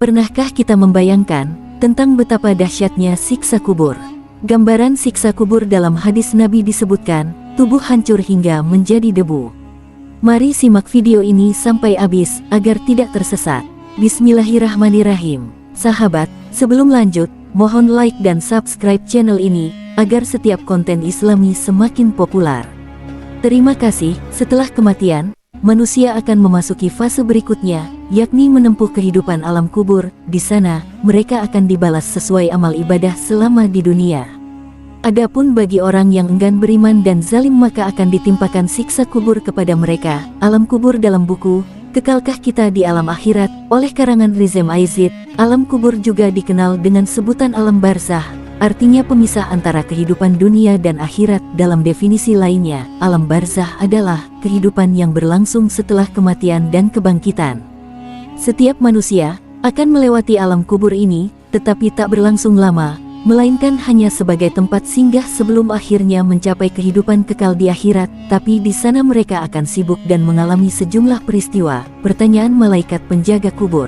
Pernahkah kita membayangkan tentang betapa dahsyatnya siksa kubur? Gambaran siksa kubur dalam hadis Nabi disebutkan, tubuh hancur hingga menjadi debu. Mari simak video ini sampai habis agar tidak tersesat. Bismillahirrahmanirrahim. Sahabat, sebelum lanjut, mohon like dan subscribe channel ini agar setiap konten Islami semakin populer. Terima kasih. Setelah kematian, manusia akan memasuki fase berikutnya, yakni menempuh kehidupan alam kubur. Di sana, mereka akan dibalas sesuai amal ibadah selama di dunia. Adapun bagi orang yang enggan beriman dan zalim, maka akan ditimpakan siksa kubur kepada mereka. Alam kubur dalam buku Kekalkah Kita di Alam Akhirat oleh karangan Rizem Aizid. Alam kubur juga dikenal dengan sebutan alam barzah, artinya pemisah antara kehidupan dunia dan akhirat. Dalam definisi lainnya, alam barzah adalah kehidupan yang berlangsung setelah kematian dan kebangkitan. Setiap manusia akan melewati alam kubur ini, tetapi tak berlangsung lama, melainkan hanya sebagai tempat singgah sebelum akhirnya mencapai kehidupan kekal di akhirat. Tapi di sana mereka akan sibuk dan mengalami sejumlah peristiwa. Pertanyaan malaikat penjaga kubur.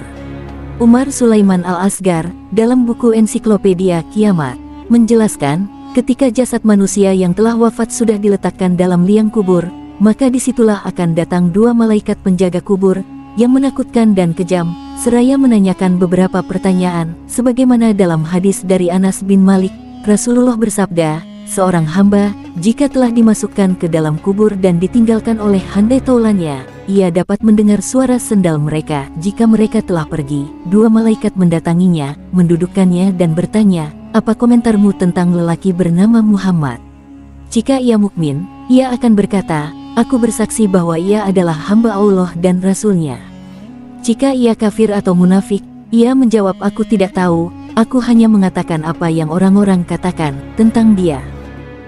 Umar Sulaiman Al-Asgar, dalam buku Ensiklopedia Kiamat, menjelaskan, ketika jasad manusia yang telah wafat sudah diletakkan dalam liang kubur, maka disitulah akan datang dua malaikat penjaga kubur yang menakutkan dan kejam, seraya menanyakan beberapa pertanyaan. Sebagaimana dalam hadis dari Anas bin Malik, Rasulullah bersabda, seorang hamba, jika telah dimasukkan ke dalam kubur dan ditinggalkan oleh handai taulannya, ia dapat mendengar suara sendal mereka. Jika mereka telah pergi, dua malaikat mendatanginya, mendudukkannya dan bertanya, apa komentarmu tentang lelaki bernama Muhammad? Jika ia mukmin, ia akan berkata, aku bersaksi bahwa ia adalah hamba Allah dan Rasul-Nya. Jika ia kafir atau munafik, ia menjawab, aku tidak tahu, aku hanya mengatakan apa yang orang-orang katakan tentang dia.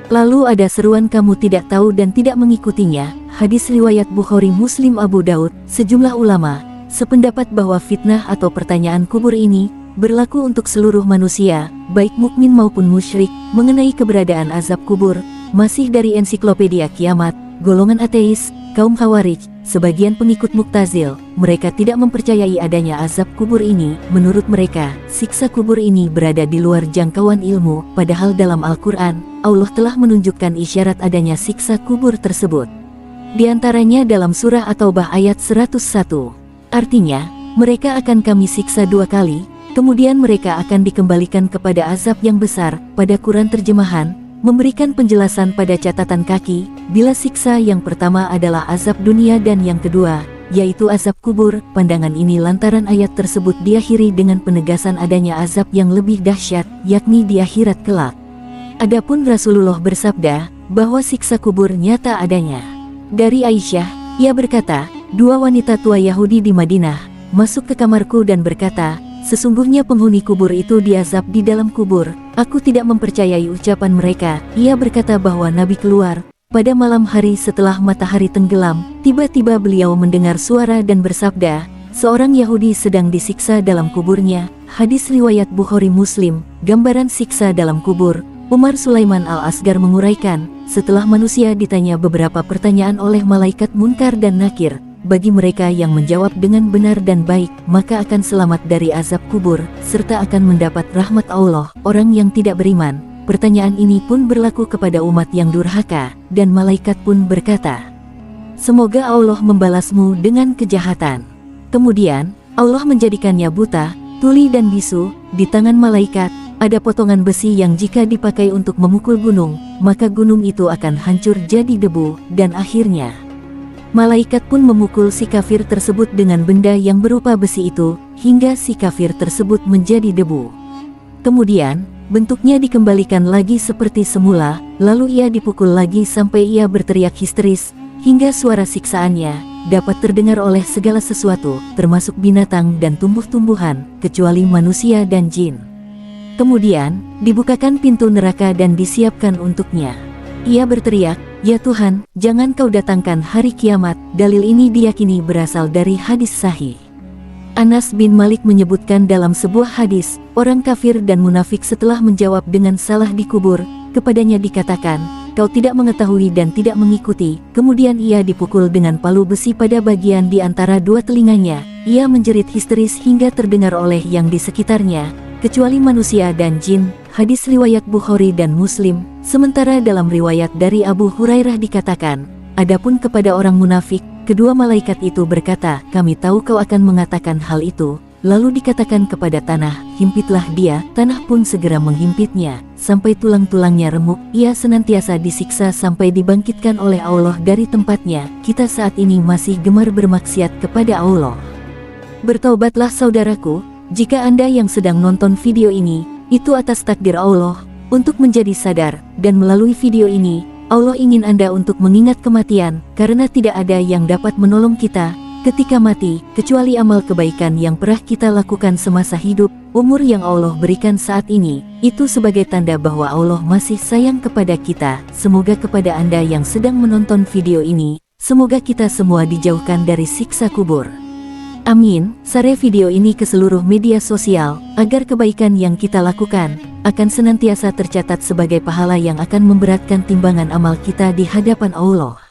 Lalu ada seruan, kamu tidak tahu dan tidak mengikutinya. Hadis riwayat Bukhari, Muslim, Abu Daud. Sejumlah ulama sependapat bahwa fitnah atau pertanyaan kubur ini berlaku untuk seluruh manusia, baik mukmin maupun musyrik, mengenai keberadaan azab kubur. Masih dari Ensiklopedia Kiamat, golongan ateis, kaum Khawarij, sebagian pengikut Mu'tazil, mereka tidak mempercayai adanya azab kubur ini. Menurut mereka, siksa kubur ini berada di luar jangkauan ilmu, padahal dalam Al-Quran, Allah telah menunjukkan isyarat adanya siksa kubur tersebut. Di antaranya dalam surah At-Taubah ayat 101. Artinya, mereka akan kami siksa dua kali, kemudian mereka akan dikembalikan kepada azab yang besar. Pada Quran terjemahan, memberikan penjelasan pada catatan kaki, bila siksa yang pertama adalah azab dunia dan yang kedua, yaitu azab kubur. Pandangan ini lantaran ayat tersebut diakhiri dengan penegasan adanya azab yang lebih dahsyat, yakni di akhirat kelak. Adapun Rasulullah bersabda, bahwa siksa kubur nyata adanya. Dari Aisyah, ia berkata, dua wanita tua Yahudi di Madinah masuk ke kamarku dan berkata, sesungguhnya penghuni kubur itu diazab di dalam kubur. Aku tidak mempercayai ucapan mereka. Ia berkata bahwa Nabi keluar pada malam hari setelah matahari tenggelam. Tiba-tiba beliau mendengar suara dan bersabda, seorang Yahudi sedang disiksa dalam kuburnya. Hadis riwayat Bukhari, Muslim. Gambaran siksa dalam kubur. Umar Sulaiman Al-Asgar menguraikan, setelah manusia ditanya beberapa pertanyaan oleh malaikat Munkar dan Nakir, bagi mereka yang menjawab dengan benar dan baik, maka akan selamat dari azab kubur, serta akan mendapat rahmat Allah. Orang yang tidak beriman, pertanyaan ini pun berlaku kepada umat yang durhaka, dan malaikat pun berkata, semoga Allah membalasmu dengan kejahatan. Kemudian, Allah menjadikannya buta, tuli dan bisu. Di tangan malaikat, ada potongan besi yang jika dipakai untuk memukul gunung, maka gunung itu akan hancur jadi debu, dan akhirnya malaikat pun memukul si kafir tersebut dengan benda yang berupa besi itu, hingga si kafir tersebut menjadi debu. Kemudian, bentuknya dikembalikan lagi seperti semula, lalu ia dipukul lagi sampai ia berteriak histeris, hingga suara siksaannya dapat terdengar oleh segala sesuatu, termasuk binatang dan tumbuh-tumbuhan, kecuali manusia dan jin. Kemudian, dibukakan pintu neraka dan disiapkan untuknya. Ia berteriak, ya Tuhan, jangan kau datangkan hari kiamat. Dalil ini diyakini berasal dari hadis sahih. Anas bin Malik menyebutkan dalam sebuah hadis, orang kafir dan munafik setelah menjawab dengan salah di kubur, kepadanya dikatakan, kau tidak mengetahui dan tidak mengikuti." Kemudian ia dipukul dengan palu besi pada bagian di antara dua telinganya. Ia menjerit histeris hingga terdengar oleh yang di sekitarnya, kecuali manusia dan jin. Hadis riwayat Bukhari dan Muslim. Sementara dalam riwayat dari Abu Hurairah dikatakan, "Adapun kepada orang munafik, kedua malaikat itu berkata, 'Kami tahu kau akan mengatakan hal itu.' Lalu dikatakan kepada tanah, 'Himpitlah dia.' Tanah pun segera menghimpitnya, sampai tulang-tulangnya remuk. Ia senantiasa disiksa sampai dibangkitkan oleh Allah dari tempatnya. Kita saat ini masih gemar bermaksiat kepada Allah. Bertaubatlah saudaraku, jika Anda yang sedang nonton video ini, itu atas takdir Allah, untuk menjadi sadar, dan melalui video ini, Allah ingin Anda untuk mengingat kematian, karena tidak ada yang dapat menolong kita ketika mati, kecuali amal kebaikan yang pernah kita lakukan semasa hidup. Umur yang Allah berikan saat ini, itu sebagai tanda bahwa Allah masih sayang kepada kita. Semoga kepada Anda yang sedang menonton video ini, semoga kita semua dijauhkan dari siksa kubur. Amin. Share video ini ke seluruh media sosial, agar kebaikan yang kita lakukan akan senantiasa tercatat sebagai pahala yang akan memberatkan timbangan amal kita di hadapan Allah.